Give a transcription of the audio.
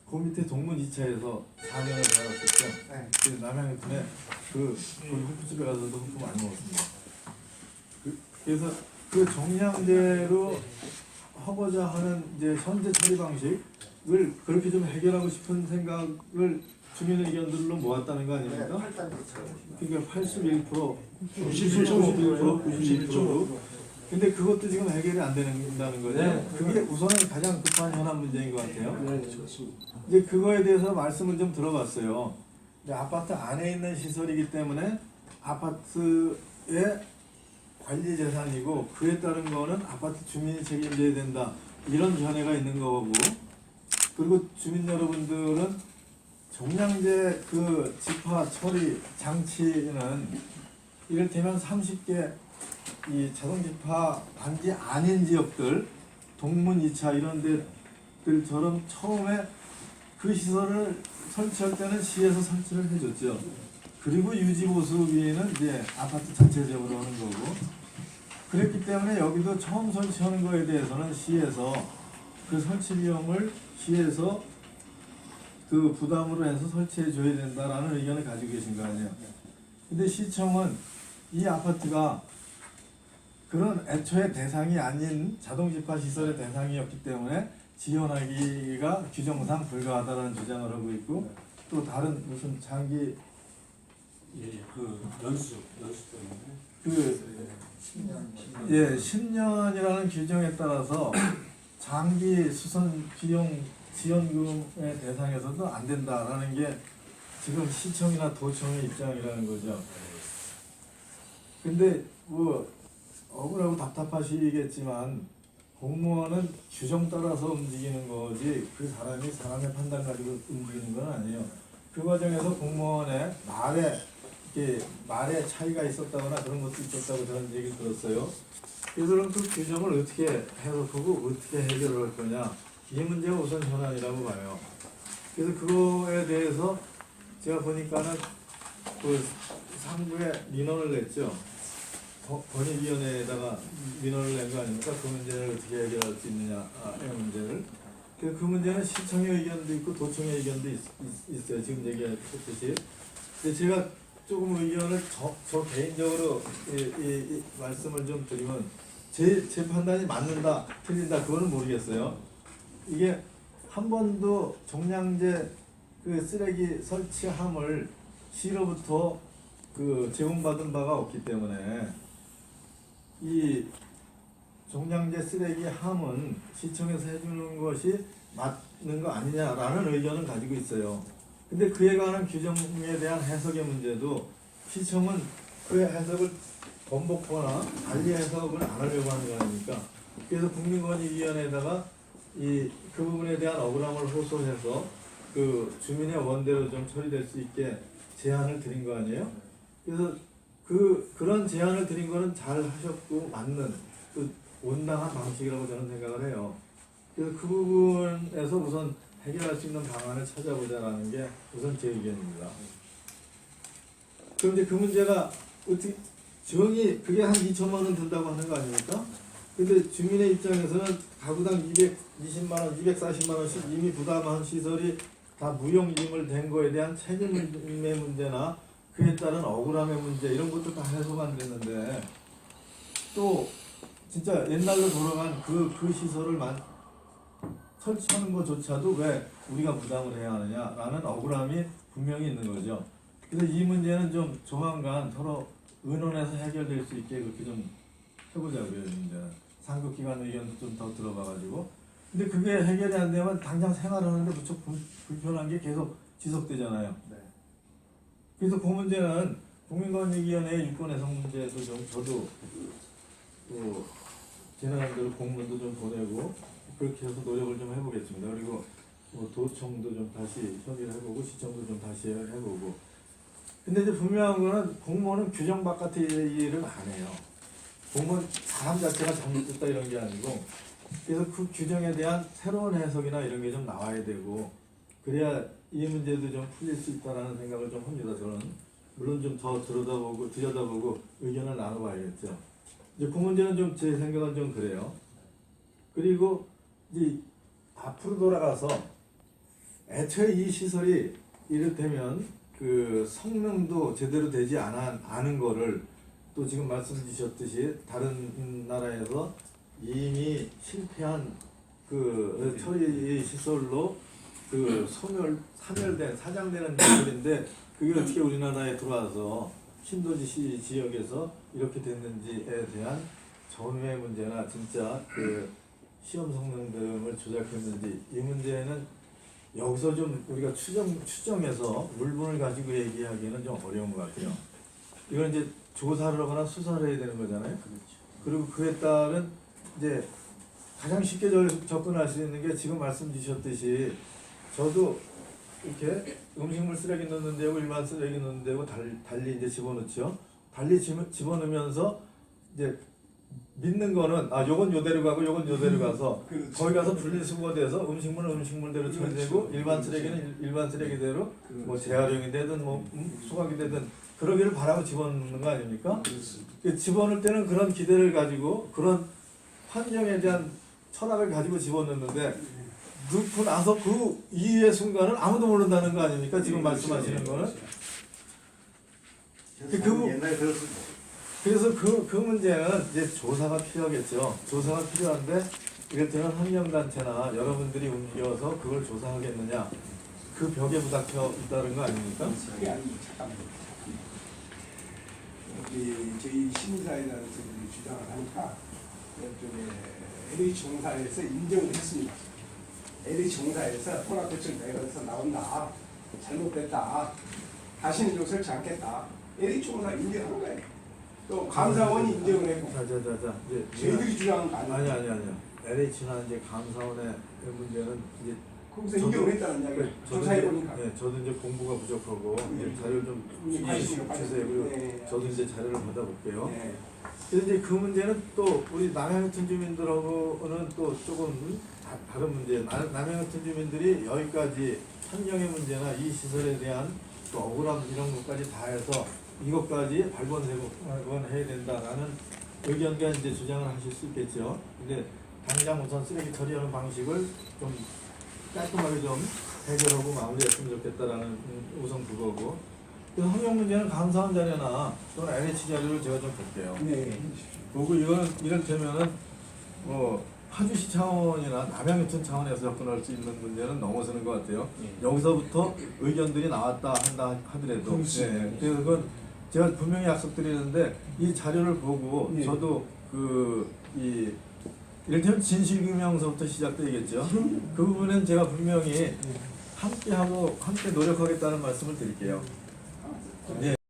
그 밑에 동문 2차에서 4년을 살았었죠. 네. 그 남양유통에 거기 호프집에 가서도 호프 많이 먹었습니다. 그래서 그 정량제로 하고자 하는 이제 현재 처리 방식을 그렇게 좀 해결하고 싶은 생각을 주민 의견들로 모았다는 거 아닙니까? 그러니까 81%, 91%, 91%. 근데 그것도 지금 해결이 안 된다는 거죠. 네. 그게 우선은 가장 급한 현안 문제인 것 같아요. 네, 좋습니다. 이제 그거에 대해서 말씀을 좀 들어봤어요. 이제 아파트 안에 있는 시설이기 때문에 아파트의 관리 재산이고 그에 따른 거는 아파트 주민이 책임져야 된다. 이런 견해가 있는 거고, 그리고 주민 여러분들은 정량제 그 집화 처리 장치는 이를테면 30개 이 자동 집화 단지 아닌 지역들, 동문 2차 이런 데들처럼 처음에 그 시설을 설치할 때는 시에서 설치를 해줬죠. 그리고 유지 보수비는 이제 아파트 전체적으로 하는 거고, 그랬기 때문에 여기도 처음 설치하는 거에 대해서는 시에서 그 설치 비용을 시에서 그 부담으로 해서 설치해 줘야 된다라는 의견을 가지고 계신 거 아니에요. 근데 시청은 이 아파트가 그런 애초에 대상이 아닌 자동 집화 시설의 대상이었기 때문에 지원하기가 규정상 불가하다는 주장을 하고 있고, 또 다른 무슨 장기 그 연수 때문에 그 10년이라는 규정에 따라서 장기 수선 비용 지원금의 대상에서도 안 된다라는 게 지금 시청이나 도청의 입장이라는 거죠. 근데 뭐 억울하고 답답하시겠지만 공무원은 규정 따라서 움직이는 거지 그 사람의 판단 가지고 움직이는 건 아니에요. 그 과정에서 공무원의 말에 차이가 있었다거나 그런 것도 있었다고 저는 얘기를 들었어요. 그래서 그럼 그 규정을 어떻게 해석하고 어떻게 해결을 할 거냐, 이 문제가 우선 현안이라고 봐요. 그래서 그거에 대해서 제가 보니까는 그 상부에 민원을 냈죠. 권익위원회에다가 민원을 낸 거 아닙니까? 그 문제를 어떻게 해결할 수 있느냐, 이 문제를. 그 문제는 시청의 의견도 있고 도청의 의견도 있어요. 지금 얘기하셨듯이. 근데 제가 조금 의견을 저 개인적으로 이 말씀을 좀 드리면 제 판단이 맞는다, 틀린다, 그거는 모르겠어요. 이게 한 번도 정량제 그 쓰레기 설치함을 시로부터 그 제공받은 바가 없기 때문에 이 종량제 쓰레기 함은 시청에서 해주는 것이 맞는 거 아니냐라는 의견을 가지고 있어요. 근데 그에 관한 규정에 대한 해석의 문제도 시청은 그 해석을 번복거나 달리 해석을 안 하려고 하는 거 아닙니까? 그래서 국민권익위원회에다가 그 부분에 대한 억울함을 호소해서 그 주민의 원대로 좀 처리될 수 있게 제안을 드린 거 아니에요? 그래서 그런 제안을 드린 거는 잘 하셨고 맞는 그 온당한 방식이라고 저는 생각을 해요. 그래서 그 부분에서 우선 해결할 수 있는 방안을 찾아보자라는 게 우선 제 의견입니다. 그런데 그 문제가 어떻게 정이 그게 한 2천만 원 든다고 하는 거 아닙니까? 근데 주민의 입장에서는 가구당 220만 원, 240만 원씩 이미 부담한 시설이 다 무용임을 된 거에 대한 책임의 문제나 그에 따른 억울함의 문제 이런 것도 다 해소가 안 됐는데 또 진짜 옛날로 돌아간 그 시설을 설치하는 것조차도 왜 우리가 부담을 해야 하느냐라는 억울함이 분명히 있는 거죠. 그래서 이 문제는 좀 조만간 서로 의논해서 해결될 수 있게 그렇게 좀 해보자고요. 이 문제는 상급기관 의견도 좀 더 들어봐가지고. 근데 그게 해결이 안 되면 당장 생활하는데 무척 불편한 게 계속 지속되잖아요. 네. 그래서 그 문제는 국민권익위원회의 유권해석 문제도 좀 저도 지나간 대로 공문도 좀 보내고 그렇게 해서 노력을 좀 해보겠습니다. 그리고 도청도 좀 다시 협의를 해보고 시청도 좀 다시 해보고. 근데 이제 분명한 거는 공무원은 규정 바깥의 일을 안 해요. 공무원 사람 자체가 잘못됐다 이런 게 아니고, 그래서 그 규정에 대한 새로운 해석이나 이런 게 좀 나와야 되고, 그래야 이 문제도 좀 풀릴 수 있다라는 생각을 좀 합니다. 저는 물론 좀 더 들여다보고 의견을 나눠봐야겠죠. 이제 그 문제는 좀 제 생각은 좀 그래요. 그리고 이제 앞으로 돌아가서 애초에 이 시설이 이를테면 그 성능도 제대로 되지 않은 거를 또 지금 말씀 주셨듯이 다른 나라에서 이미 실패한 그 처리 시설로 그 사멸된 사장되는 시설인데 그게 어떻게 우리나라에 들어와서 신도시 지역에서 이렇게 됐는지에 대한 전후의 문제나 진짜 그 시험 성능 등을 조작했는지 이 문제는 여기서 좀 우리가 추정해서 물분을 가지고 얘기하기는 좀 어려운 것 같아요. 이건 이제 조사를 하거나 수사를 해야 되는 거잖아요. 그리고 그에 따른 이제 가장 쉽게 접근할 수 있는 게 지금 말씀 주셨듯이 저도 이렇게 음식물 쓰레기 넣는 데고 일반 쓰레기 넣는 데고 달리 이제 집어넣죠. 달리 집어넣으면서 이제 믿는 거는 요건 요대로 가고 요건 요대로 가서 그렇죠. 거기 가서 분리수거돼서 음식물은 음식물대로 처리되고 그렇죠. 일반 쓰레기는 일반 쓰레기대로 뭐 그렇죠. 재활용이 되든 뭐 수확이 되든 그러기를 바라고 집어넣는 거 아닙니까? 그렇습니다. 그 집어넣을 때는 그런 기대를 가지고 그런 환경에 대한 철학을 가지고 집어넣는데 넣고 나서 그 이후의 순간은 아무도 모른다는 거 아닙니까? 지금 말씀하시는 거는. 옛날에 들었을 그래서 그 문제는 이제 조사가 필요하겠죠. 조사가 필요한데 이를테면 환경단체나 여러분들이 움직여서 그걸 조사하겠느냐. 그 벽에 부닥쳐 있다는 거 아닙니까? 그게 아니고 잠깐만요. 저희 시민사회라는 주장을 하니까 이쪽에 LH 공사에서 인정을 했습니다. LH 공사에서 통합대책 내에서 나온다. 잘못됐다. 다시는 좀 설치 않겠다. LH 공사 인정한 거예요. 또 감사원이 인정을 했고 자자자자. 이제 저희들이 주장한 거 아니에요. 아니요. LH나 이제 감사원의 그 문제는 이제 거기서 인정을 했다는 이야기를 조사해 보니까. 네, 저도 이제 공부가 부족하고 이제 자료를 좀 관심이 주세요. 그리고 네. 저도 이제 자료를 받아볼게요. 네. 그래서 이제 그 문제는 또 우리 남해안천 주민들하고는 또 조금 다른 문제. 남해안천 주민들이 여기까지 환경의 문제나 이 시설에 대한 또 억울함 이런 것까지 다 해서 이것까지 발본해야 된다라는 의견과 이제 주장을 하실 수 있겠죠. 근데 당장 우선 쓰레기 처리하는 방식을 좀 깔끔하게 좀 해결하고 마무리했으면 좋겠다라는 우선 그거고. 그래서 환경 문제는 감사원 자료나 또는 NH 자료를 제가 좀 볼게요. 네. 보고 이거는 이를테면은 뭐 파주시 차원이나 남양유천 차원에서 접근할 수 있는 문제는 넘어서는 것 같아요. 여기서부터 의견들이 나왔다 한다 하더라도. 네. 그래서 그건 제가 분명히 약속드리는데 이 자료를 보고 네. 저도 이를테면 진실규명서부터 시작되겠죠. 그 부분은 제가 분명히 함께 노력하겠다는 말씀을 드릴게요. 예.